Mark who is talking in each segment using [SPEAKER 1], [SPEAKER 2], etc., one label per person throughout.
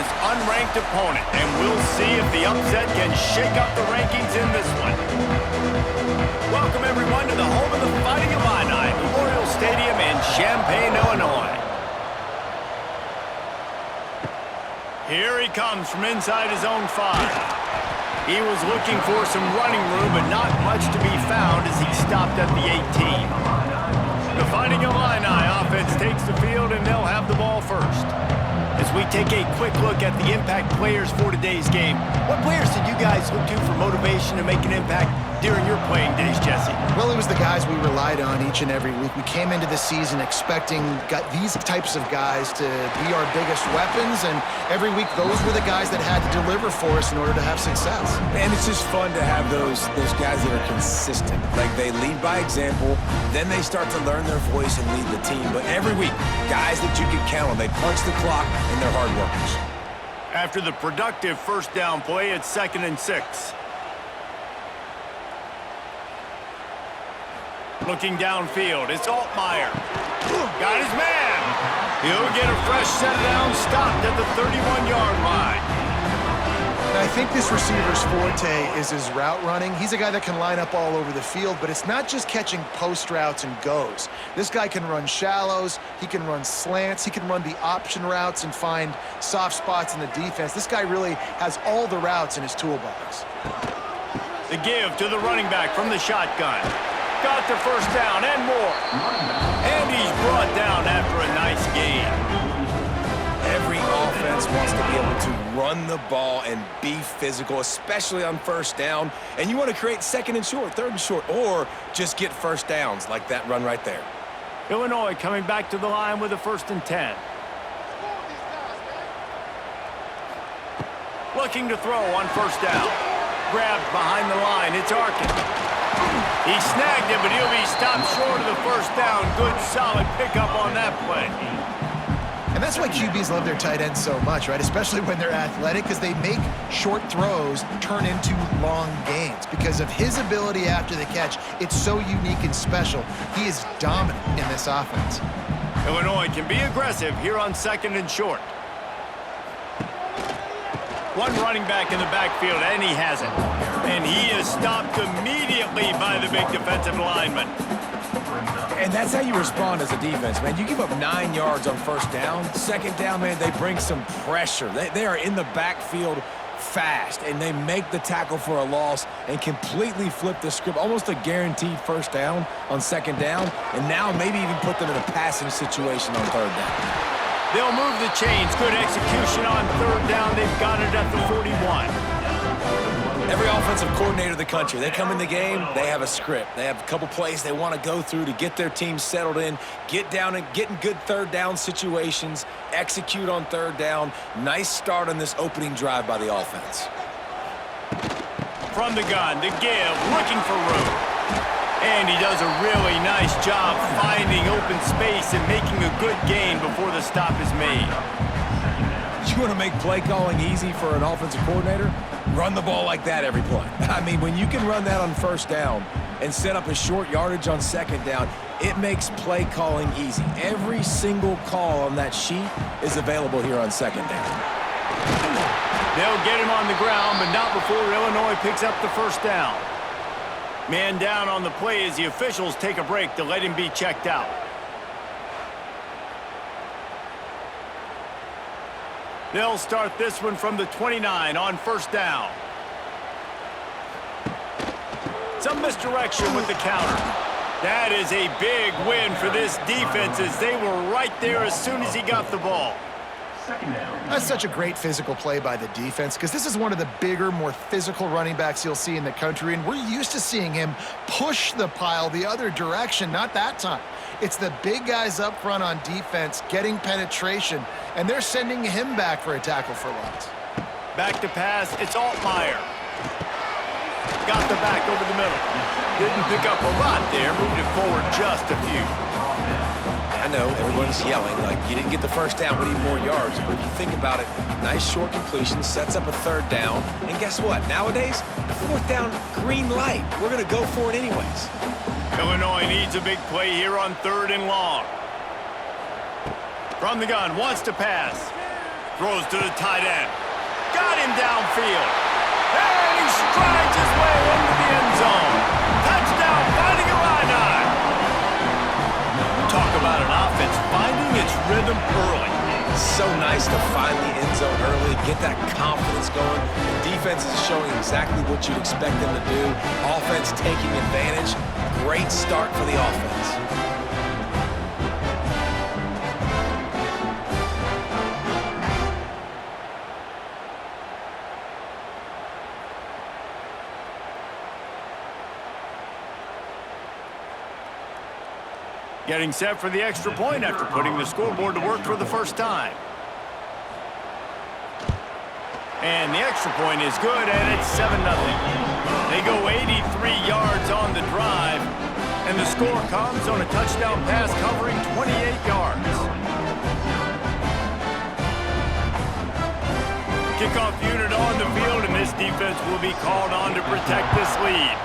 [SPEAKER 1] Indiana's unranked opponent, and we'll see if the upset can shake up the rankings in this one. Welcome, everyone, to the home of the Fighting Illini, Memorial Stadium in Champaign, Illinois. Here he comes from inside his own 5. He was looking for some running room, but not much to be found as he stopped at the 18. The Fighting Illini offense takes the field, and they'll have the ball first. As we take a quick look at the impact players for today's game, what players did you guys look to for motivation to make an impact during your playing days, Jesse?
[SPEAKER 2] Well, it was the guys we relied on each and every week. We came into the season expecting these types of guys to be our biggest weapons, and every week those were the guys that had to deliver for us in order to have success.
[SPEAKER 3] And it's just fun to have those guys that are consistent. Like, they lead by example, then they start to learn their voice and lead the team. But every week, guys that you can count on, they punch the clock and they're hard workers.
[SPEAKER 1] After the productive first down play, it's 2nd and 6. Looking downfield, it's Altmaier. Got his man. He'll get a fresh set down, stopped at the 31-yard line.
[SPEAKER 2] I think this receiver's forte is his route running. He's a guy that can line up all over the field, but it's not just catching post routes and goes. This guy can run shallows, he can run slants, he can run the option routes and find soft spots in the defense. This guy really has all the routes in his toolbox.
[SPEAKER 1] The give to the running back from the shotgun. Got the first down and more. And he's brought down after a nice gain.
[SPEAKER 3] Every offense wants to be able to run the ball and be physical, especially on first down. And you want to create 2nd and short, 3rd and short, or just get first downs like that run right there.
[SPEAKER 1] Illinois coming back to the line with a 1st and 10. Looking to throw on first down. Grabbed behind the line, it's Arkin. He snagged it, but he'll be stopped short of the first down. Good, solid pickup on that play.
[SPEAKER 2] And that's why QBs love their tight ends so much, right? Especially when they're athletic, because they make short throws turn into long gains. Because of his ability after the catch, it's so unique and special. He is dominant in this offense.
[SPEAKER 1] Illinois can be aggressive here on 2nd and short. One running back in the backfield, and he has it. And he is stopped immediately by the big defensive lineman.
[SPEAKER 3] And that's how you respond as a defense, man. You give up 9 yards on first down. 2nd down, man, they bring some pressure. They are in the backfield fast, and they make the tackle for a loss and completely flip the script. Almost a guaranteed first down on 2nd down, and now maybe even put them in a passing situation on 3rd down.
[SPEAKER 1] They'll move the chains. Good execution on 3rd down. They've got it at the 41.
[SPEAKER 3] Every offensive coordinator in the country, they come in the game, they have a script. They have a couple plays they want to go through to get their team settled in, get down and get in good 3rd down situations, execute on 3rd down. Nice start on this opening drive by the offense.
[SPEAKER 1] From the gun, the give, looking for room. And he does a really nice job finding open space and making a good gain before the stop is made.
[SPEAKER 3] You want to make play calling easy for an offensive coordinator? Run the ball like that every play. I mean, when you can run that on first down and set up a short yardage on 2nd down, it makes play calling easy. Every single call on that sheet is available here on 2nd down.
[SPEAKER 1] They'll get him on the ground, but not before Illinois picks up the first down. Man down on the play as the officials take a break to let him be checked out. They'll start this one from the 29 on first down. Some misdirection with the counter. That is a big win for this defense as they were right there as soon as he got the ball.
[SPEAKER 2] That's such a great physical play by the defense because this is one of the bigger, more physical running backs you'll see in the country, and we're used to seeing him push the pile the other direction, not that time. It's the big guys up front on defense getting penetration, and they're sending him back for a tackle for loss.
[SPEAKER 1] Back to pass, it's Altmaier. Got the back over the middle. Didn't pick up a lot there, moved it forward just a few.
[SPEAKER 3] I know everyone's yelling like you didn't get the first down, we need more yards. But if you think about it, nice short completion, sets up a 3rd down. And guess what? Nowadays, 4th down, green light. We're going to go for it anyways.
[SPEAKER 1] Illinois needs a big play here on 3rd and long. From the gun, wants to pass. Throws to the tight end. Got him downfield. And he strides his way into the end zone. Touchdown, Fighting Illini. Talk about an offense finding its rhythm early.
[SPEAKER 3] So nice to find the end zone early, get that confidence going. The defense is showing exactly what you'd expect them to do. Offense taking advantage. Great start for the offense.
[SPEAKER 1] Getting set for the extra point after putting the scoreboard to work for the first time. And the extra point is good, and it's 7-0. They go 83 yards on the drive, and the score comes on a touchdown pass covering 28 yards. Kickoff unit on the field, and this defense will be called on to protect this lead.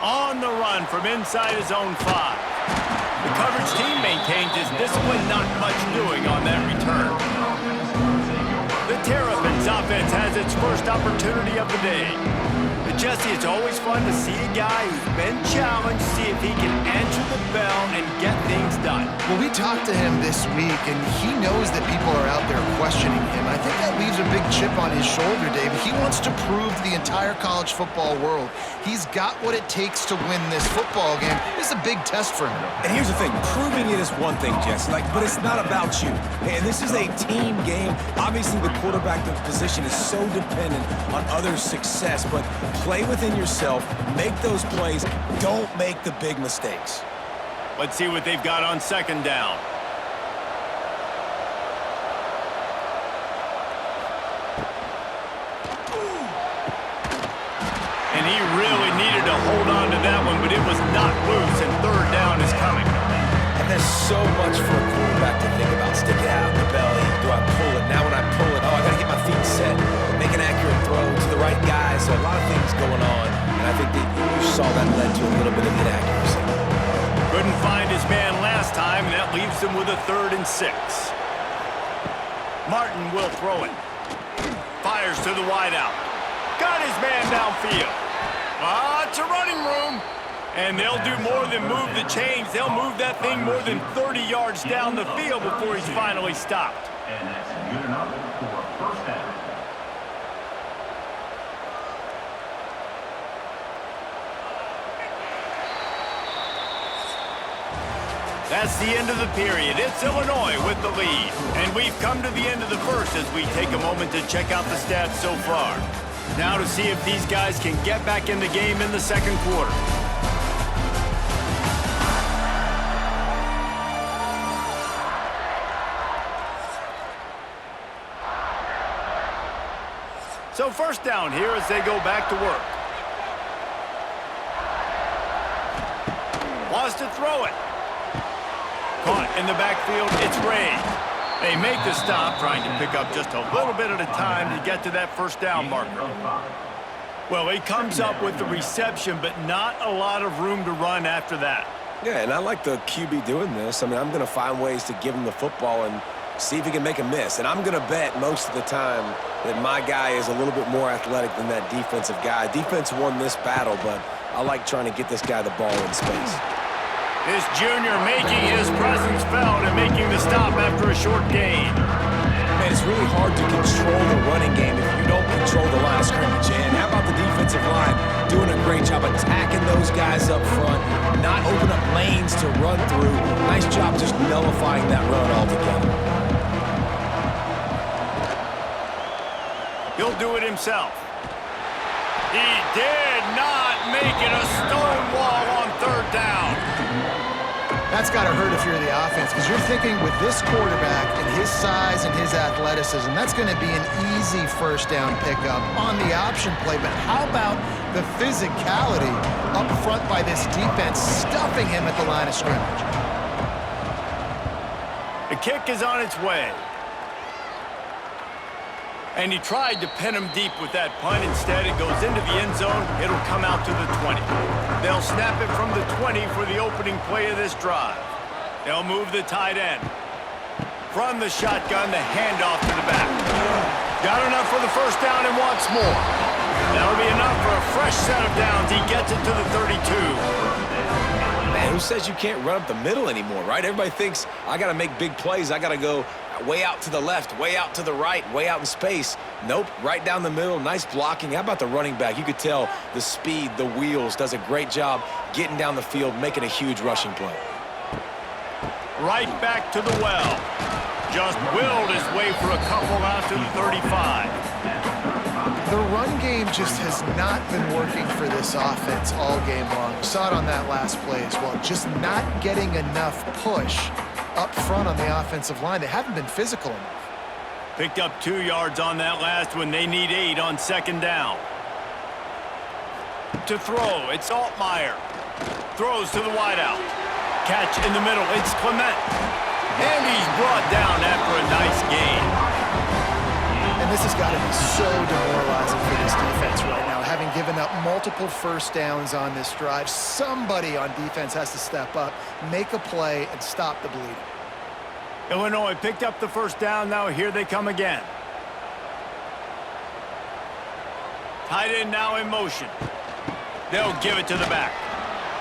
[SPEAKER 1] On the run from inside his own 5. The coverage team maintains his discipline, not much doing on that return. The Terrapins offense has its first opportunity of the day. But Jesse, it's always fun to see a guy who's been challenged, see if he can answer the bell and get things done.
[SPEAKER 2] Well, we talked to him this week, and he knows that people are out there questioning him. I think that leaves a big chip on his shoulder, David. He wants to prove to the entire college football world he's got what it takes to win this football game. This is a big test for him.
[SPEAKER 3] And here's the thing, proving it is one thing, Jesse, but it's not about you. And this is a team game. Obviously, the quarterback position is so dependent on others' success, but play within yourself, make those plays, don't make the big mistakes.
[SPEAKER 1] Let's see what they've got on second down. And he really needed to hold on to that one, but it was not loose, and third down is coming.
[SPEAKER 3] And there's so much for a quarterback to think about. Stick it out in the belly. Do I pull it? Now when I pull it, I got to get my feet set. Make an accurate throw to the right guy. So a lot of things going on. And I think that you saw that led to a little bit of inaccuracy.
[SPEAKER 1] Couldn't find his man last time, and that leaves him with a 3rd and 6. Martin will throw it. Fires to the wideout. Got his man downfield. It's a running room. And they'll do more than move the chains. They'll move that thing more than 30 yards down the field before he's finally stopped.
[SPEAKER 4] And that's good enough for first down.
[SPEAKER 1] That's the end of the period. It's Illinois with the lead. And we've come to the end of the first as we take a moment to check out the stats so far. Now to see if these guys can get back in the game in the second quarter. So first down here as they go back to work. Wants to throw it. Caught in the backfield, it's Ray. They make the stop, trying to pick up just a little bit at a time to get to that first down marker. Well, he comes up with the reception, but not a lot of room to run after that.
[SPEAKER 3] Yeah, and I like the QB doing this. I mean, I'm going to find ways to give him the football and see if he can make a miss. And I'm going to bet most of the time that my guy is a little bit more athletic than that defensive guy. Defense won this battle, but I like trying to get this guy the ball in space.
[SPEAKER 1] This junior making his presence felt and making the stop after a short gain.
[SPEAKER 3] Man, it's really hard to control the running game if you don't control the line of scrimmage. And how about the defensive line doing a great job attacking those guys up front, not open up lanes to run through. Nice job just nullifying that run altogether.
[SPEAKER 1] He'll do it himself. He did not make it a stone wall on third down.
[SPEAKER 2] That's got to hurt if you're the offense, because you're thinking with this quarterback and his size and his athleticism, that's going to be an easy first down pickup on the option play. But how about the physicality up front by this defense, stuffing him at the line of scrimmage?
[SPEAKER 1] The kick is on its way. And he tried to pin him deep with that punt. Instead, it goes into the end zone. It'll come out to the 20. They'll snap it from the 20 for the opening play of this drive. They'll move the tight end. From the shotgun, the handoff to the back. Got enough for the first down and wants more. That'll be enough for a fresh set of downs. He gets it to the 32.
[SPEAKER 3] Man, who says you can't run up the middle anymore, right? Everybody thinks, I got to make big plays. I got to go way out to the left, way out to the right, way out in space. Nope, right down the middle, nice blocking. How about the running back? You could tell the speed, the wheels, does a great job getting down the field, making a huge rushing play.
[SPEAKER 1] Right back to the well. Just willed his way for a couple out to the 35.
[SPEAKER 2] The run game just has not been working for this offense all game long. We saw it on that last play as well. Just not getting enough push up front on the offensive line. They haven't been physical enough.
[SPEAKER 1] Picked up 2 yards on that last one. They need 8 on second down. To throw, it's Altmaier. Throws to the wideout. Catch in the middle, it's Clement. And he's brought down after a nice gain.
[SPEAKER 2] And this has got to be so demoralizing for this defense right now. Having given up multiple first downs on this drive, somebody on defense has to step up, make a play, and stop the bleeding.
[SPEAKER 1] Illinois picked up the first down. Now here they come again. Tight end now in motion. They'll give it to the back.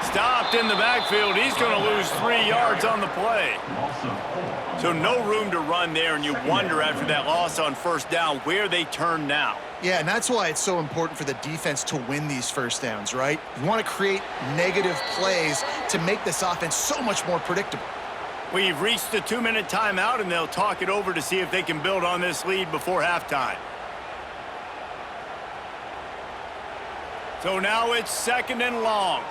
[SPEAKER 1] Stopped in the backfield. He's going to lose 3 yards on the play. So no room to run there, and you wonder after that loss on first down where they turn now.
[SPEAKER 2] Yeah, and that's why it's so important for the defense to win these first downs, right? You want to create negative plays to make this offense so much more predictable.
[SPEAKER 1] We've reached the 2-minute timeout, and they'll talk it over to see if they can build on this lead before halftime. So now it's 2nd and long.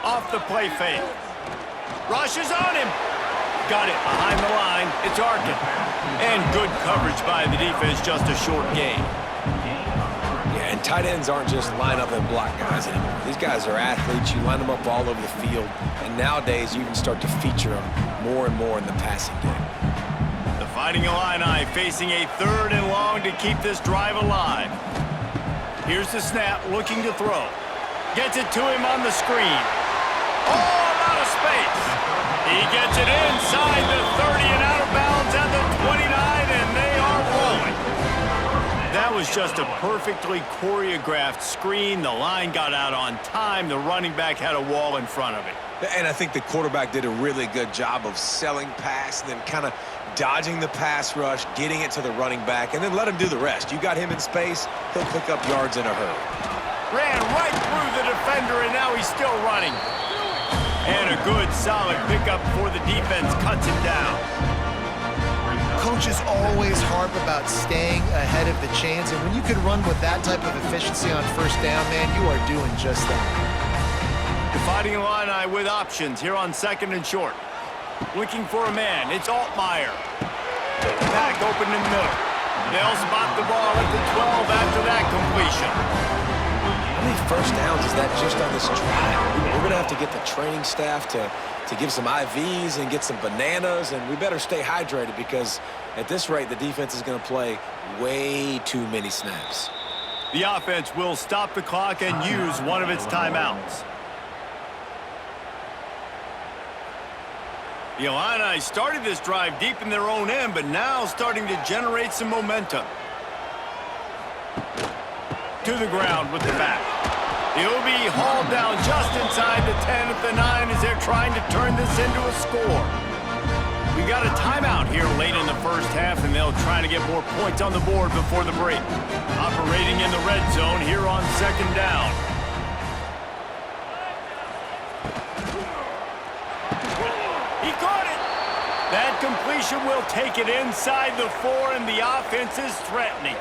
[SPEAKER 1] Off the play fake. Rushes on him. Got it behind the line. It's Arkin. And good coverage by the defense, just a short gain.
[SPEAKER 3] Yeah, and tight ends aren't just line up and block guys anymore. These guys are athletes. You line them up all over the field. And nowadays, you can start to feature them more and more in the passing game.
[SPEAKER 1] The Fighting Illini facing a 3rd and long to keep this drive alive. Here's the snap, looking to throw. Gets it to him on the screen. All out of space. He gets it inside the 30 and out of bounds at the 29, and they are rolling. That was just a perfectly choreographed screen. The line got out on time. The running back had a wall in front of it.
[SPEAKER 3] And I think the quarterback did a really good job of selling pass and then kind of dodging the pass rush, getting it to the running back, and then let him do the rest. You got him in space, he'll pick up yards in a hurry.
[SPEAKER 1] Ran right through the defender, and now he's still running. And a good, solid pickup before the defense cuts him down.
[SPEAKER 2] Coaches always harp about staying ahead of the chains, and when you can run with that type of efficiency on first down, man, you are doing just that.
[SPEAKER 1] The Fighting Illini with options here on 2nd and short. Looking for a man. It's Altmaier. Back open in the middle. They'll spot the ball at the 12 after that completion.
[SPEAKER 3] How many first downs is that just on this drive? We're going to have to get the training staff to give some IVs and get some bananas, and we better stay hydrated because at this rate, the defense is going to play way too many snaps.
[SPEAKER 1] The offense will stop the clock and use one of its timeouts. The Illini started this drive deep in their own end, but now starting to generate some momentum. To the ground with the back. He'll be hauled down just inside the 10 at the 9 as they're trying to turn this into a score. We got a timeout here late in the first half, and they'll try to get more points on the board before the break. Operating in the red zone here on 2nd down. He caught it. That completion will take it inside the 4, and the offense is threatening.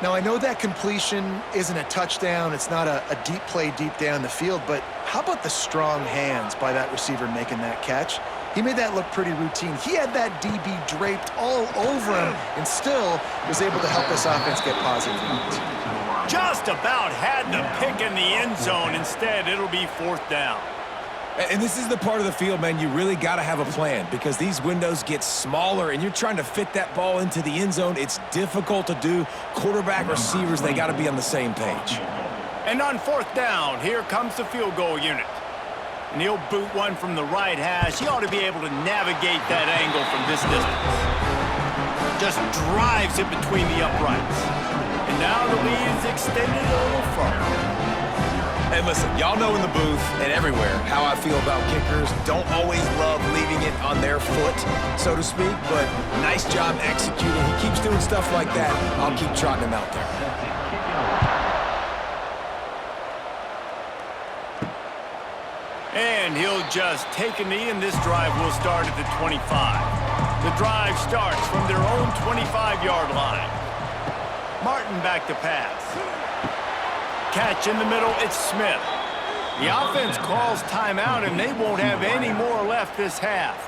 [SPEAKER 2] Now, I know that completion isn't a touchdown. It's not a deep play deep down the field, but how about the strong hands by that receiver making that catch? He made that look pretty routine. He had that DB draped all over him and still was able to help this offense get positive yards.
[SPEAKER 1] Just about had the pick in the end zone. Instead, it'll be 4th down.
[SPEAKER 3] And this is the part of the field, man, you really got to have a plan because these windows get smaller and you're trying to fit that ball into the end zone. It's difficult to do. Quarterback, receivers, they got to be on the same page.
[SPEAKER 1] And on fourth down, here comes the field goal unit. And he'll boot one from the right hash. He ought to be able to navigate that angle from this distance. Just drives it between the uprights. And now the lead is extended a little further.
[SPEAKER 3] Hey, listen, y'all know in the booth and everywhere how I feel about kickers. Don't always love leaving it on their foot, so to speak, but nice job executing. He keeps doing stuff like that. I'll keep trotting him out there.
[SPEAKER 1] And he'll just take a knee, and this drive will start at the 25. The drive starts from their own 25-yard line. Martin back to pass. Catch in the middle, it's Smith. The offense calls timeout, and they won't have any more left this half.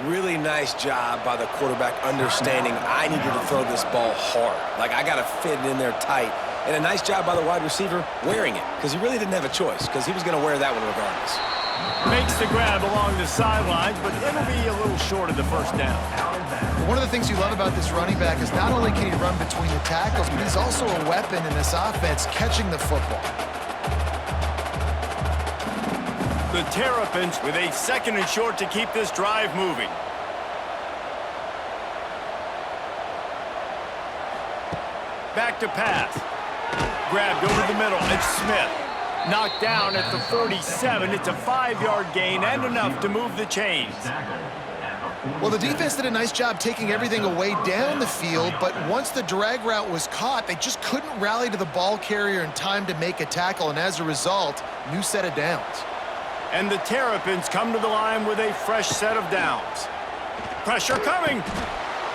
[SPEAKER 3] Really nice job by the quarterback understanding I needed to throw this ball hard. Like, I got to fit it in there tight. And a nice job by the wide receiver wearing it, because he really didn't have a choice, because he was going to wear that one regardless.
[SPEAKER 1] Makes the grab along the sidelines, but it'll be a little short of the first down.
[SPEAKER 2] One of the things you love about this running back is not only can he run between the tackles, but he's also a weapon in this offense catching the football.
[SPEAKER 1] The Terrapins with a second and short to keep this drive moving. Back to pass. Grabbed over the middle. It's Smith. Knocked down at the 47. It's a 5-yard gain and enough to move the chains.
[SPEAKER 2] Well, the defense did a nice job taking everything away down the field, but once the drag route was caught, they just couldn't rally to the ball carrier in time to make a tackle, and as a result, new set of downs.
[SPEAKER 1] And the Terrapins come to the line with a fresh set of downs. Pressure coming.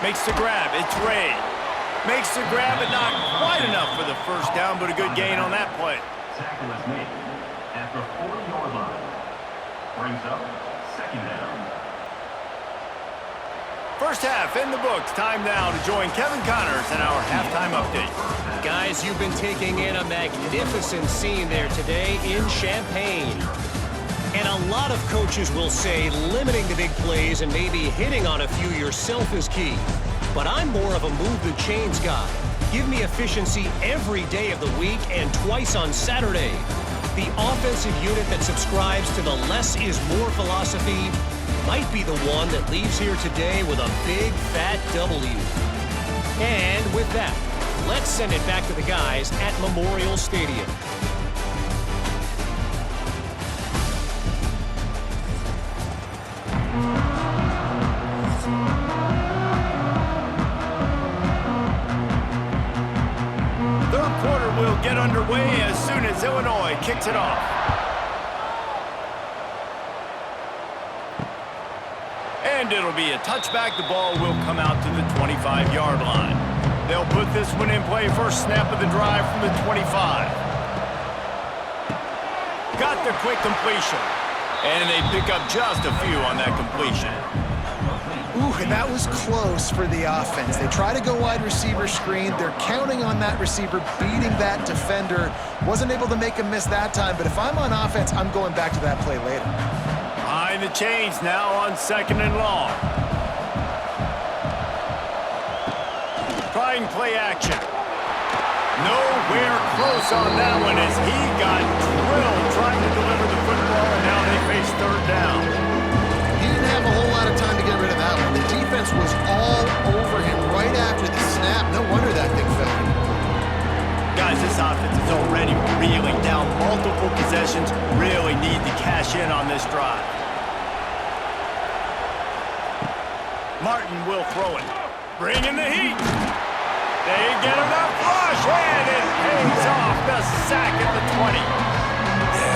[SPEAKER 1] Makes the grab. It's Ray. Makes the grab, but not quite enough for the first down, but a good gain on that play.
[SPEAKER 4] Tackle is made at the 40-yard line. Brings up second down.
[SPEAKER 1] First half in the books. Time now to join Kevin Connors in our halftime update.
[SPEAKER 5] Guys, you've been taking in a magnificent scene there today in Champaign. And a lot of coaches will say limiting the big plays and maybe hitting on a few yourself is key. But I'm more of a move the chains guy. Give me efficiency every day of the week and twice on Saturday. The offensive unit that subscribes to the less is more philosophy might be the one that leaves here today with a big fat W. And with that, let's send it back to the guys at Memorial Stadium.
[SPEAKER 1] Third quarter will get underway as soon as Illinois kicks it off. And it'll be a touchback. The ball will come out to the 25-yard line. They'll put this one in play. First snap of the drive from the 25. Got the quick completion. And they pick up just a few on that completion.
[SPEAKER 2] Ooh, and that was close for the offense. They try to go wide receiver screen. They're counting on that receiver beating that defender. Wasn't able to make him miss that time, but if I'm on offense, I'm going back to that play later.
[SPEAKER 1] Behind the chains now on second and long. Trying play action. Nowhere close on that one as he got drilled trying to deliver the football, and now they face third down.
[SPEAKER 2] He didn't have a whole lot of time to get rid of that one. The defense was all over him right after the snap. No wonder that thing fell.
[SPEAKER 1] Guys, this offense is already reeling down multiple possessions. Really need to cash in on this drive. Martin will throw it. Bringing the heat. They get enough rush, and it pays off the sack at the 20.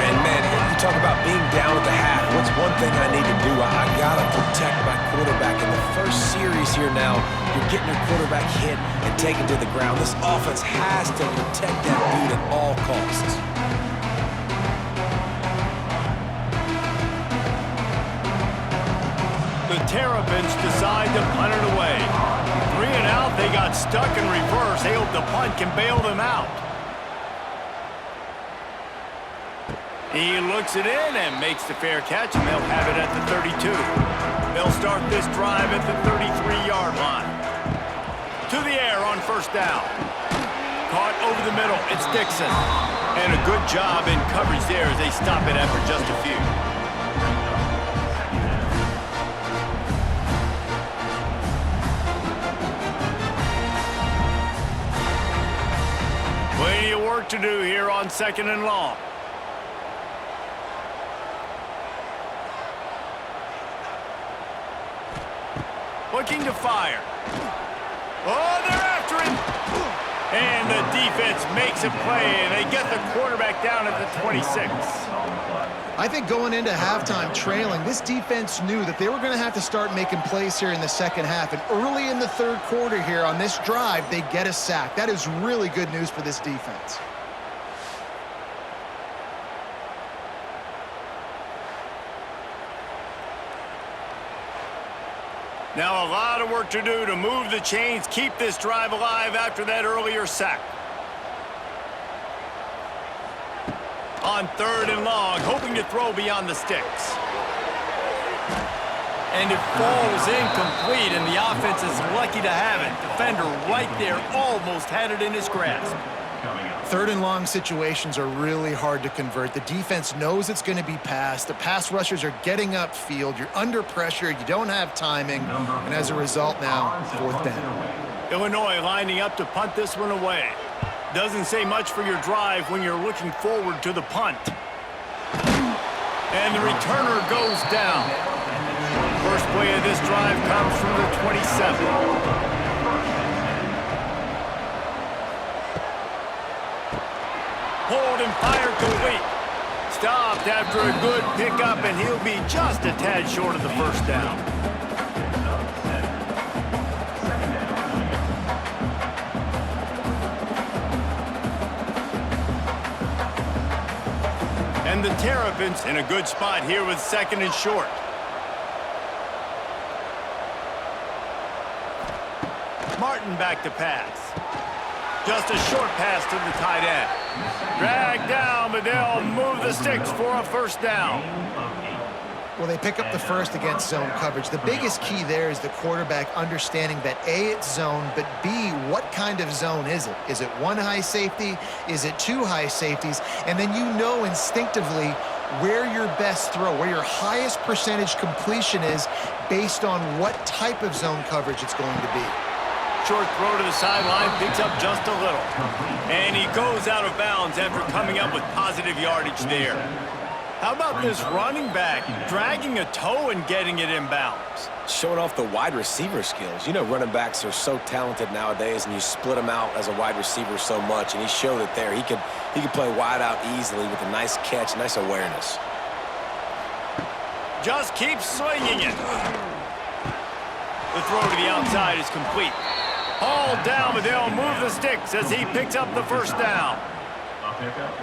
[SPEAKER 3] And, man, you talk about being down at the half. What's one thing I need to do? I got to protect my quarterback. In the first series here now, you're getting your quarterback hit and taken to the ground. This offense has to protect that dude at all costs.
[SPEAKER 1] The Terrapins decide to punt it away. 3 and out, they got stuck in reverse. They hope the punt can bail them out. He looks it in and makes the fair catch, and they'll have it at the 32. They'll start this drive at the 33-yard line. To the air on first down. Caught over the middle. It's Dixon. And a good job in coverage there as they stop it after just a few. Plenty of work to do here on 2nd and long. Looking to fire. Oh, they're after him. And the defense makes a play, and they get the quarterback down at the 26.
[SPEAKER 2] I think going into halftime trailing, this defense knew that they were going to have to start making plays here in the second half. And early in the third quarter here on this drive, they get a sack. That is really good news for this defense.
[SPEAKER 1] Now a lot of work to do to move the chains, keep this drive alive after that earlier sack. On 3rd and long, hoping to throw beyond the sticks. And it falls incomplete, and the offense is lucky to have it. Defender right there almost had it in his grasp.
[SPEAKER 2] 3rd and long situations are really hard to convert. The defense knows it's going to be passed. The pass rushers are getting upfield. You're under pressure. You don't have timing. And as a result now, 4th down.
[SPEAKER 1] Illinois lining up to punt this one away. Doesn't say much for your drive when you're looking forward to the punt. And the returner goes down. First play of this drive comes from the 27. Hold and fire complete. Stopped after a good pickup, and he'll be just a tad short of the first down. And the Terrapins in a good spot here with 2nd and short. Martin back to pass. Just a short pass to the tight end. Dragged down, but they'll move the sticks for a first down.
[SPEAKER 2] Well, they pick up the first against zone coverage. The biggest key there is the quarterback understanding that A, it's zone, but B, what kind of zone is it? Is it one high safety? Is it two high safeties? And then you know instinctively where your best throw, where your highest percentage completion is based on what type of zone coverage it's going to be.
[SPEAKER 1] Short throw to the sideline, picks up just a little. And he goes out of bounds after coming up with positive yardage there. How about this running back dragging a toe and getting it inbounds?
[SPEAKER 3] Showing off the wide receiver skills. You know, running backs are so talented nowadays, and you split them out as a wide receiver so much, and he showed it there. He could play wide out easily with a nice catch, nice awareness.
[SPEAKER 1] Just keep swinging it. The throw to the outside is complete. Hauled down, but they'll move the sticks as he picks up the first down.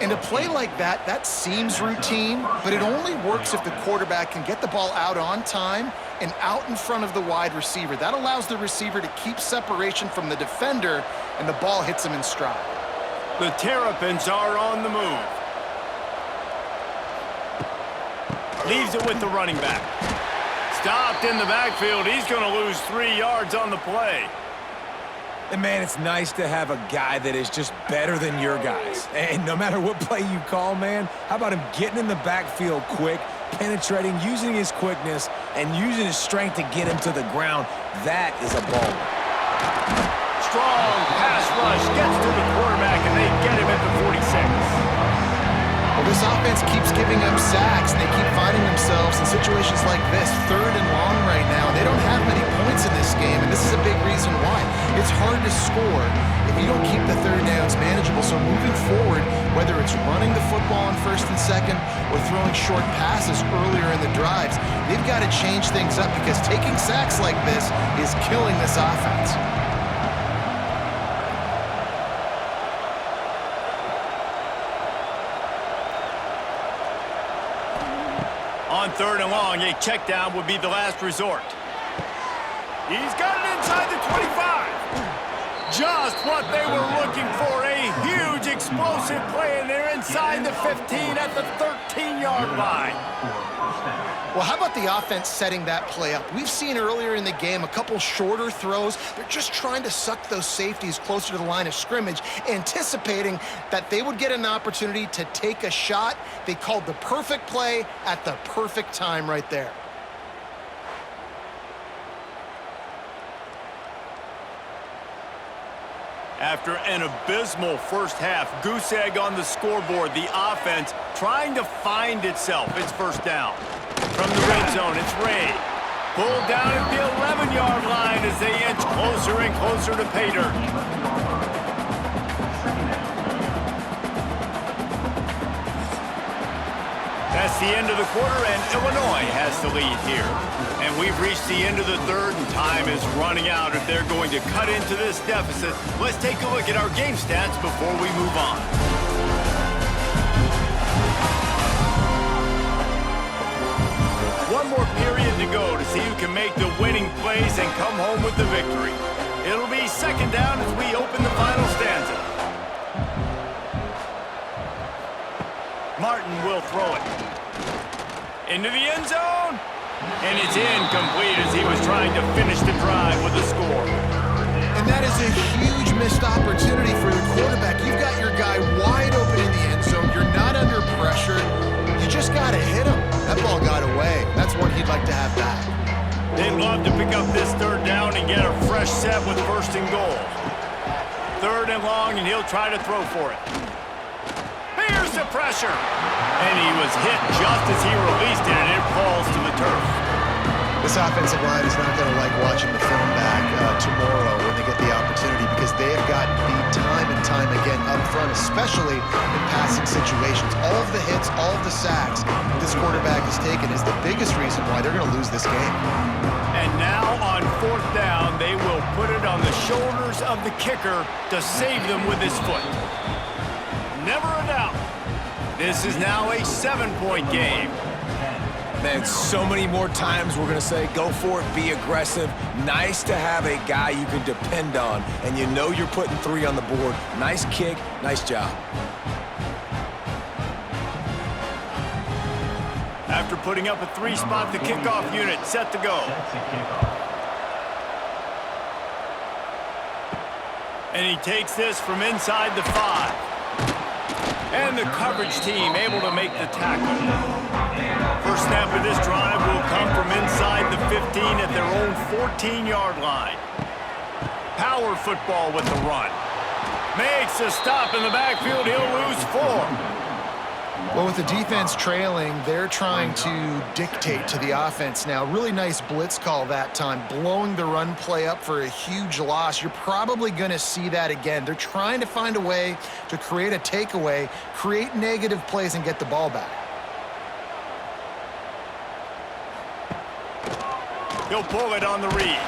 [SPEAKER 2] And a play like that, that seems routine, but it only works if the quarterback can get the ball out on time and out in front of the wide receiver. That allows the receiver to keep separation from the defender, and the ball hits him in stride.
[SPEAKER 1] The Terrapins are on the move. Leaves it with the running back. Stopped in the backfield. He's going to lose 3 yards on the play.
[SPEAKER 3] And, man, it's nice to have a guy that is just better than your guys. And no matter what play you call, man, how about him getting in the backfield quick, penetrating, using his quickness, and using his strength to get him to the ground? That is a ball.
[SPEAKER 1] Strong pass rush gets to the quarterback, and they get him at the 46.
[SPEAKER 2] Well, this offense keeps giving up sacks, and they keep finding themselves in situations like this, 3rd and long right now. They don't have many points in this game, and this is a big reason why. It's hard to score if you don't keep the 3rd downs manageable. So moving forward, whether it's running the football on 1st and 2nd or throwing short passes earlier in the drives, they've got to change things up because taking sacks like this is killing this offense.
[SPEAKER 1] On 3rd and long, a check down would be the last resort. He's got it inside the 25. Just what they were looking for, a huge explosive play, and they're inside the 15 at the 15-yard line.
[SPEAKER 2] Well, how about the offense setting that play up? We've seen earlier in the game a couple shorter throws. They're just trying to suck those safeties closer to the line of scrimmage, anticipating that they would get an opportunity to take a shot. They called the perfect play at the perfect time right there.
[SPEAKER 1] After an abysmal first half, goose egg on the scoreboard, the offense trying to find itself. It's first down. From the red zone, it's Ray. Pulled down at the 11-yard line as they inch closer and closer to pay dirt. That's the end of the quarter, and Illinois has the lead here. And we've reached the end of the third, and time is running out if they're going to cut into this deficit. Let's take a look at our game stats before we move on. One more period to go to see who can make the winning plays and come home with the victory. It'll be second down as we open the final stanza. Martin will throw it. Into the end zone. And it's incomplete as he was trying to finish the drive with a score.
[SPEAKER 2] And that is a huge missed opportunity for the quarterback. You've got your guy wide open in the end zone. You're not under pressure. You just got to hit him. That ball got away. That's one he'd like to have back.
[SPEAKER 1] They'd love to pick up this third down and get a fresh set with first and goal. Third and long, and he'll try to throw for it. Here's the pressure. And he was hit just as he released it, and it falls to the turf.
[SPEAKER 2] This offensive line is not going to like watching the film back tomorrow when they get the opportunity, because they have gotten beat time and time again up front, especially in passing situations. All of the hits, all of the sacks this quarterback has taken is the biggest reason why they're going to lose this game.
[SPEAKER 1] And now on fourth down, they will put it on the shoulders of the kicker to save them with his foot. Never a doubt. This is now a 7-point game.
[SPEAKER 3] Man, so many more times we're going to say, go for it, be aggressive. Nice to have a guy you can depend on, and you know you're putting 3 on the board. Nice kick, nice job.
[SPEAKER 1] After putting up a 3-spot, the kickoff unit set to go. And he takes this from inside the 5. And the coverage team able to make the tackle. First snap of this drive will come from inside the 15 at their own 14-yard line. Power football with the run. Makes a stop in the backfield. He'll lose 4.
[SPEAKER 2] Well, with the defense trailing, they're trying to dictate to the offense now. Really nice blitz call that time, blowing the run play up for a huge loss. You're probably going to see that again. They're trying to find a way to create a takeaway, create negative plays, and get the ball back.
[SPEAKER 1] He'll pull it on the read.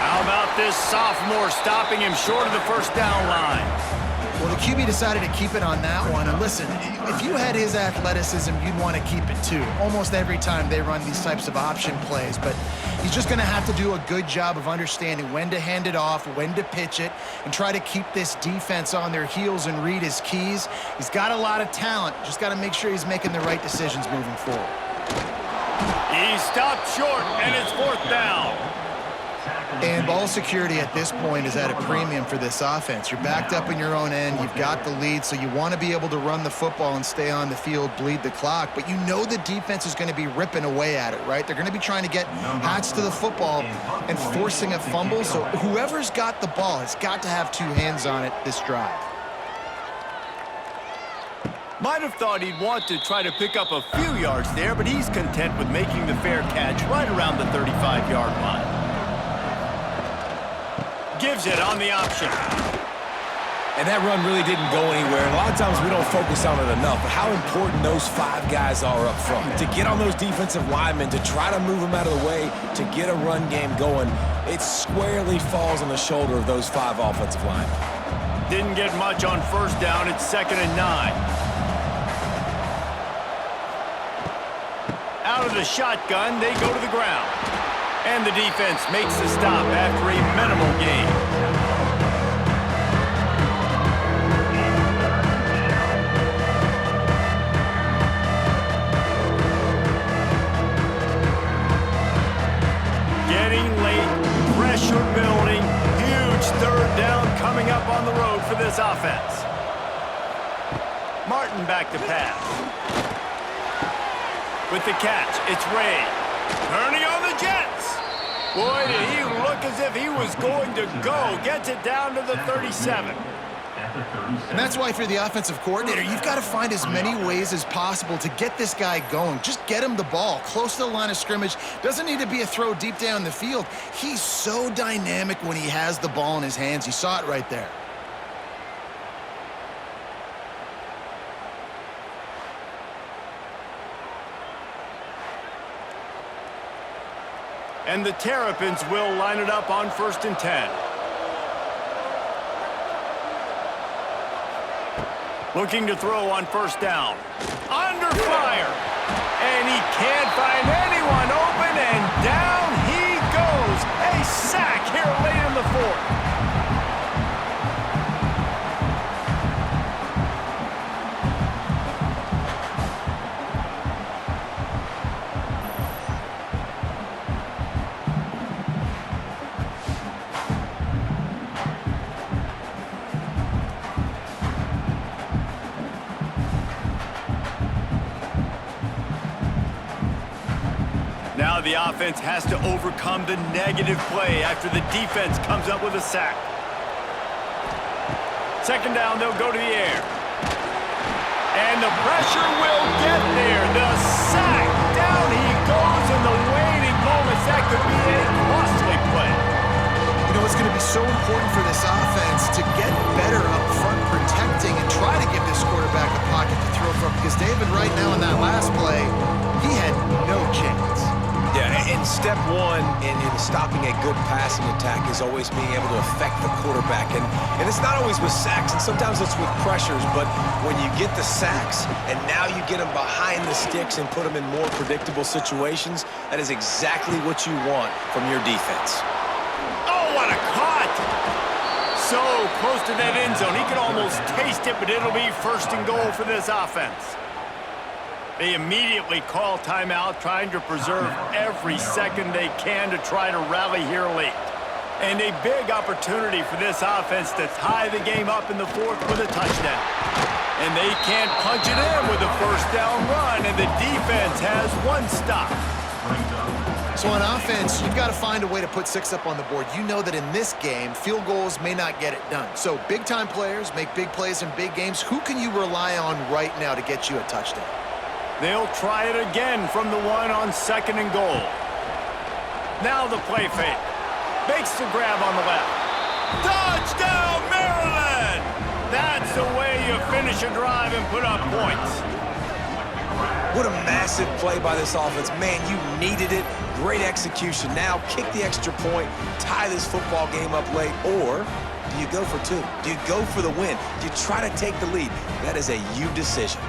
[SPEAKER 1] How about this sophomore stopping him short of the first down line?
[SPEAKER 2] Well, the QB decided to keep it on that one. And listen, if you had his athleticism, you'd want to keep it too. Almost every time they run these types of option plays. But he's just going to have to do a good job of understanding when to hand it off, when to pitch it, and try to keep this defense on their heels and read his keys. He's got a lot of talent. Just got to make sure he's making the right decisions moving forward.
[SPEAKER 1] He stopped short, and it's fourth down.
[SPEAKER 2] And ball security at this point is at a premium for this offense. You're backed up in your own end. You've got the lead, so you want to be able to run the football and stay on the field, bleed the clock. But you know the defense is going to be ripping away at it, right? They're going to be trying to get hats to the football and forcing a fumble. So whoever's got the ball has got to have 2 hands on it this drive.
[SPEAKER 1] Might have thought he'd want to try to pick up a few yards there, but he's content with making the fair catch right around the 35-yard line. Gives it on the option.
[SPEAKER 3] And that run really didn't go anywhere. And a lot of times we don't focus on it enough, but how important those 5 guys are up front. To get on those defensive linemen, to try to move them out of the way, to get a run game going, it squarely falls on the shoulder of those 5 offensive linemen.
[SPEAKER 1] Didn't get much on first down. It's 2nd and 9. Out of the shotgun, they go to the ground. And the defense makes the stop after a minimal gain. this offense. Martin back to pass. With the catch, it's Ray. Turning on the Jets. Boy, did he look as if he was going to go. Gets it down to the 37.
[SPEAKER 2] And that's why if you're the offensive coordinator, you've got to find as many ways as possible to get this guy going. Just get him the ball close to the line of scrimmage. Doesn't need to be a throw deep down the field. He's so dynamic when he has the ball in his hands. You saw it right there.
[SPEAKER 1] And the Terrapins will line it up on 1st and 10. Looking to throw on 1st down. Under fire. And he can't find anyone open, and down he goes. A sack here late in the 4th. Now the offense has to overcome the negative play after the defense comes up with a sack. 2nd down, they'll go to the air. And the pressure will get there. The sack. Down he goes in the waiting moments. That could be a costly play.
[SPEAKER 2] You know, it's going to be so important for this offense to get better up front protecting and try to give this quarterback a pocket to throw from, because David right now in that last play, he had no chance.
[SPEAKER 3] Yeah, and step one in stopping a good passing attack is always being able to affect the quarterback. And it's not always with sacks, and sometimes it's with pressures, but when you get the sacks and now you get them behind the sticks and put them in more predictable situations, that is exactly what you want from your defense.
[SPEAKER 1] Oh, what a cut! So close to that end zone. He can almost taste it, but it'll be 1st and goal for this offense. They immediately call timeout, trying to preserve every second they can to try to rally here late. And a big opportunity for this offense to tie the game up in the 4th with a touchdown. And they can't punch it in with a 1st down run, and the defense has one stop.
[SPEAKER 2] So on offense, you've got to find a way to put 6 up on the board. You know that in this game, field goals may not get it done. So big-time players make big plays in big games. Who can you rely on right now to get you a touchdown?
[SPEAKER 1] They'll try it again from the 1 on 2nd and goal. Now the play fake. Makes the grab on the left. Touchdown, Maryland! That's the way you finish a drive and put up points.
[SPEAKER 3] What a massive play by this offense. Man, you needed it. Great execution. Now kick the extra point, tie this football game up late, or do you go for 2? Do you go for the win? Do you try to take the lead? That is a you decision.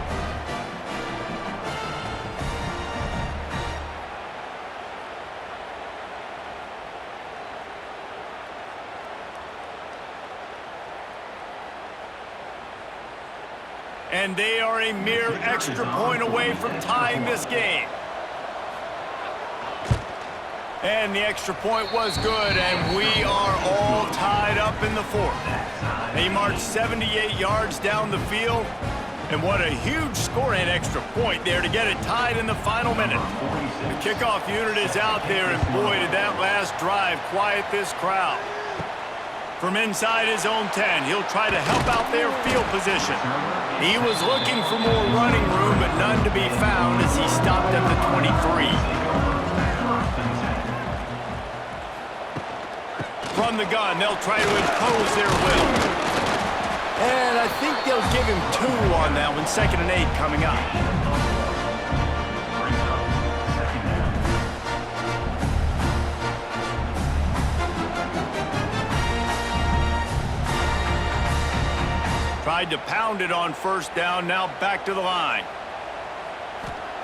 [SPEAKER 1] And they are a mere extra point away from tying this game. And the extra point was good, and we are all tied up in the 4th. They marched 78 yards down the field, and what a huge score and extra point there to get it tied in the final minute. The kickoff unit is out there, and boy, did that last drive quiet this crowd. From inside his own 10, he'll try to help out their field position. He was looking for more running room, but none to be found as he stopped at the 23. From the gun, they'll try to impose their will. And I think they'll give him 2 on that one. 2nd and 8 coming up. Tried to pound it on 1st down, now back to the line.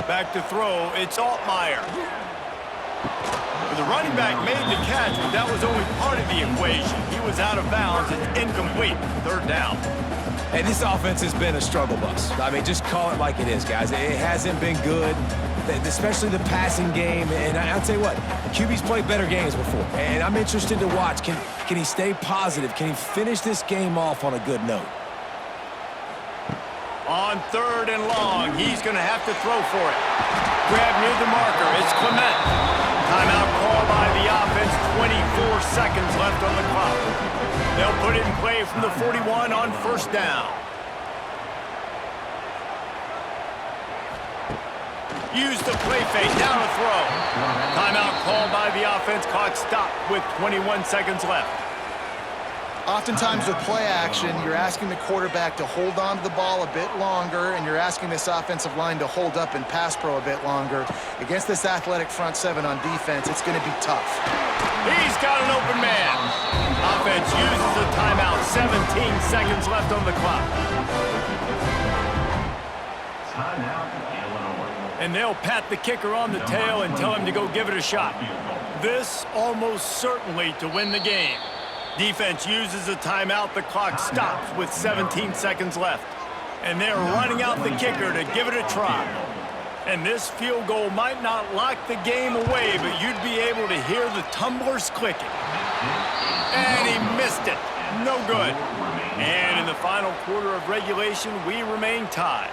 [SPEAKER 1] Back to throw, it's Altmaier. The running back made the catch, but that was only part of the equation. He was out of bounds. It's incomplete. 3rd down.
[SPEAKER 3] Hey, this offense has been a struggle bus. I mean, just call it like it is, guys. It hasn't been good, especially the passing game. And I'll tell you what, QB's played better games before. And I'm interested to watch. Can he stay positive? Can he finish this game off on a good note?
[SPEAKER 1] On 3rd and long, he's going to have to throw for it. Grab near the marker. It's Clement. Timeout call by the offense. 24 seconds left on the clock. They'll put it in play from the 41 on 1st down. Use the play fake. Now to throw. Timeout called by the offense. Clock stopped with 21 seconds left.
[SPEAKER 2] Oftentimes with play action, you're asking the quarterback to hold on to the ball a bit longer, and you're asking this offensive line to hold up and pass pro a bit longer. Against this athletic front seven on defense, it's going to be tough.
[SPEAKER 1] He's got an open man. Offense uses a timeout. 17 seconds left on the clock.
[SPEAKER 4] Timeout, Illinois.
[SPEAKER 1] And they'll pat the kicker on the tail and tell him to go give it a shot. This almost certainly to win the game. Defense uses a timeout. The clock stops with 17 seconds left. And they're running out the kicker to give it a try. And this field goal might not lock the game away, but you'd be able to hear the tumblers clicking. And he missed it. No good. And in the final quarter of regulation, we remain tied.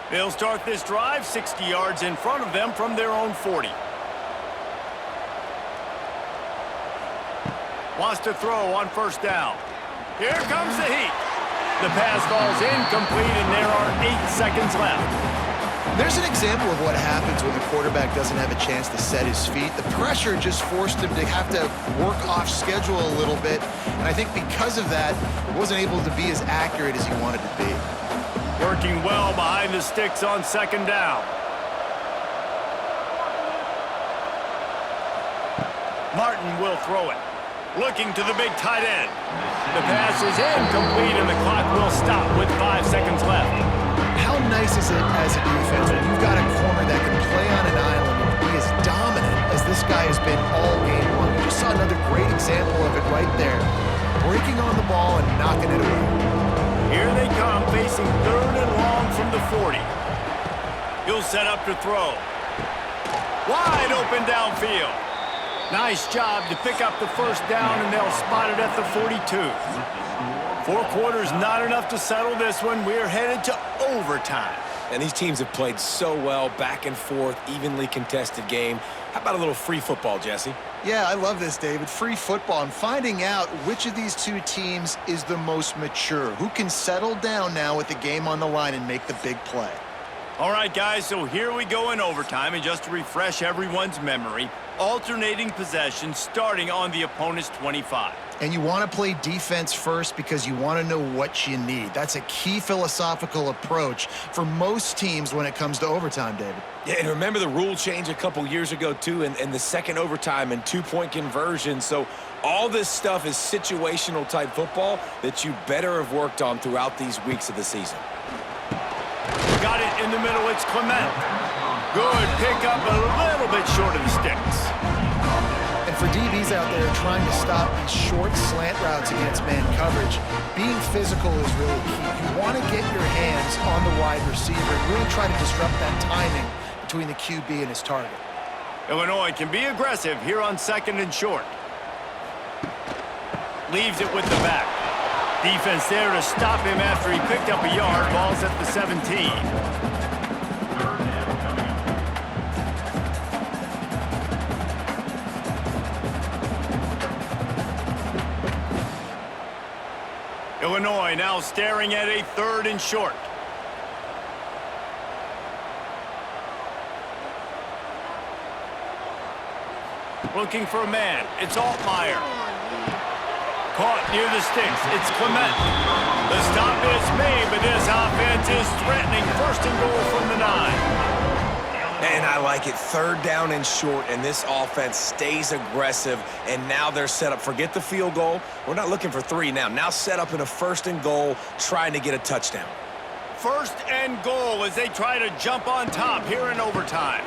[SPEAKER 1] They'll start this drive 60 yards in front of them from their own 40. Wants to throw on 1st down. Here comes the heat. The pass falls incomplete, and there are 8 seconds left.
[SPEAKER 2] There's an example of what happens when the quarterback doesn't have a chance to set his feet. The pressure just forced him to have to work off schedule a little bit, and I think because of that, he wasn't able to be as accurate as he wanted to be.
[SPEAKER 1] Working well behind the sticks on 2nd down. Martin will throw it. Looking to the big tight end. The pass is incomplete, and the clock will stop with 5 seconds left.
[SPEAKER 2] How nice is it as a defense when you've got a corner that can play on an island and be as dominant as this guy has been all game long? You just saw another great example of it right there. Breaking on the ball and knocking it away.
[SPEAKER 1] Here they come, facing 3rd and long from the 40. He'll set up to throw. Wide open downfield. Nice job to pick up the 1st down, and they'll spot it at the 42. 4 quarters not enough to settle this one. We're headed to overtime.
[SPEAKER 3] And these teams have played so well, back and forth, evenly contested game. How about a little free football, Jesse?
[SPEAKER 2] Yeah, I love this, David. Free football. I'm finding out which of these two teams is the most mature. Who can settle down now with the game on the line and make the big play?
[SPEAKER 1] All right, guys, so here we go in overtime, and just to refresh everyone's memory, alternating possession starting on the opponent's 25.
[SPEAKER 2] And you want to play defense first because you want to know what you need. That's a key philosophical approach for most teams when it comes to overtime, David.
[SPEAKER 3] Yeah, and remember the rule change a couple years ago, too, and the second overtime and 2-point conversion. So all this stuff is situational type football that you better have worked on throughout these weeks of the season.
[SPEAKER 1] Got it in the middle. It's Clement. Good pickup, a little bit short of the sticks.
[SPEAKER 2] And for DBs out there trying to stop these short slant routes against man coverage, being physical is really key. You want to get your hands on the wide receiver and really try to disrupt that timing between the QB and his target.
[SPEAKER 1] Illinois can be aggressive here on 2nd and short. Leaves it with the back. Defense there to stop him after he picked up a yard. Ball's at the 17. Illinois now staring at a 3rd and short. Looking for a man. It's Altmaier. Caught near the sticks. It's Clement. The stop is made, but this offense is threatening. 1st and goal from the 9.
[SPEAKER 3] And I like it. 3rd down and short, and this offense stays aggressive, and now they're set up. Forget the field goal. We're not looking for 3 now. Now set up in a 1st and goal, trying to get a touchdown.
[SPEAKER 1] 1st and goal as they try to jump on top here in overtime.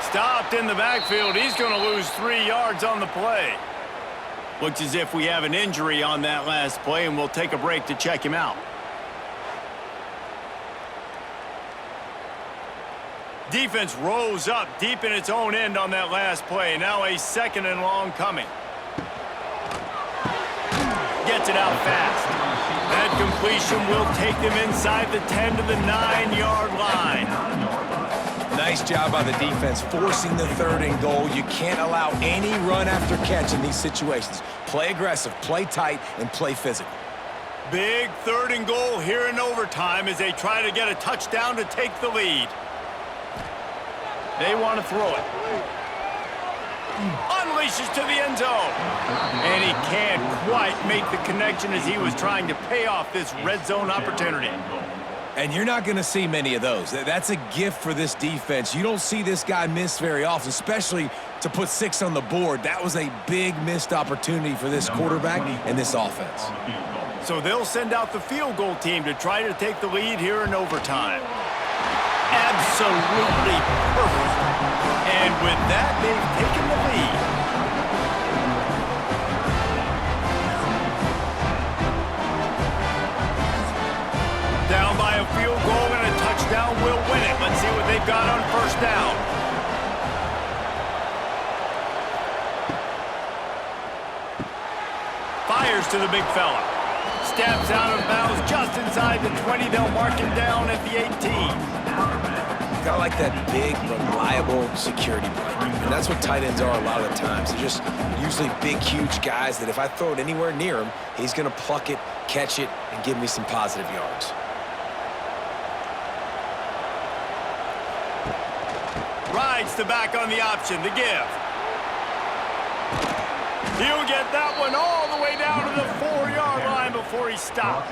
[SPEAKER 1] Stopped in the backfield. He's going to lose 3 yards on the play. Looks as if we have an injury on that last play, and we'll take a break to check him out. Defense rose up deep in its own end on that last play. Now a 2nd and long coming. Gets it out fast. That completion will take them inside the 10 to the 9-yard line.
[SPEAKER 3] Nice job by the defense forcing the 3rd and goal. You can't allow any run after catch in these situations. Play aggressive, play tight, and play physical.
[SPEAKER 1] Big 3rd and goal here in overtime as they try to get a touchdown to take the lead. They want to throw it. Unleashes to the end zone. And he can't quite make the connection as he was trying to pay off this red zone opportunity.
[SPEAKER 3] And you're not going to see many of those. That's a gift for this defense. You don't see this guy miss very often, especially to put 6 on the board. That was a big missed opportunity for this quarterback and this offense.
[SPEAKER 1] So they'll send out the field goal team to try to take the lead here in overtime. Absolutely perfect. And with that, they've taken the lead. Down by a field goal and a touchdown will win it. Let's see what they've got on 1st down. Fires to the big fella. Steps out of bounds just inside the 20. They'll mark him down at the 18.
[SPEAKER 3] Kind of like that big, reliable security blanket. And that's what tight ends are a lot of the times. They're just usually big, huge guys that if I throw it anywhere near him, he's going to pluck it, catch it, and give me some positive yards.
[SPEAKER 1] Rides the back on the option, the give. He'll get that one all the way down to the 4-yard line before he stopped.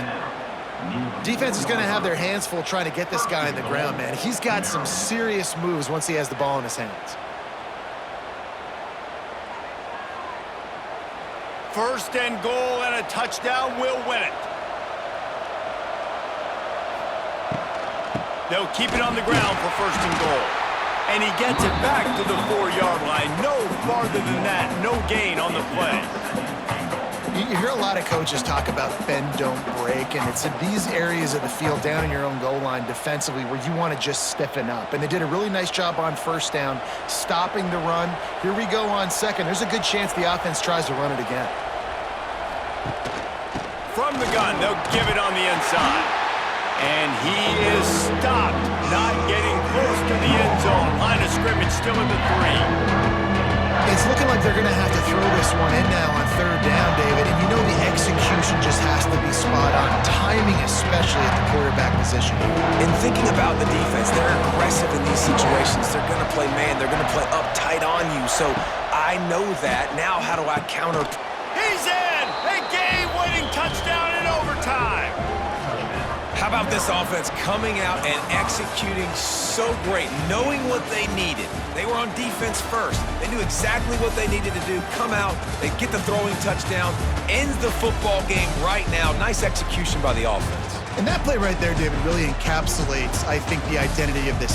[SPEAKER 2] Defense is going to have their hands full trying to get this guy in the ground, man. He's got some serious moves once he has the ball in his hands.
[SPEAKER 1] 1st and goal and a touchdown will win it. They'll keep it on the ground for 1st and goal. And he gets it back to the 4-yard line. No farther than that. No gain on the play.
[SPEAKER 2] You hear a lot of coaches talk about bend, don't break, and it's in these areas of the field down in your own goal line defensively where you want to just stiffen up. And they did a really nice job on 1st down, stopping the run. Here we go on 2nd. There's a good chance the offense tries to run it again.
[SPEAKER 1] From the gun, they'll give it on the inside. And he is stopped, not getting close to the end zone. Line of scrimmage still at the 3.
[SPEAKER 2] It's looking like they're going to have to throw this one in now on 3rd down, David. And you know the execution just has to be spot on. Timing, especially at the quarterback position.
[SPEAKER 3] In thinking about the defense, they're aggressive in these situations. They're going to play man. They're going to play up tight on you. So I know that. Now how do I counter?
[SPEAKER 1] He's in! A game-winning touchdown in overtime!
[SPEAKER 3] How about this offense coming out and executing so great, knowing what they needed. They were on defense first. They knew exactly what they needed to do. Come out, they get the throwing touchdown, ends the football game right now. Nice execution by the offense.
[SPEAKER 2] And that play right there, David, really encapsulates, I think, the identity of this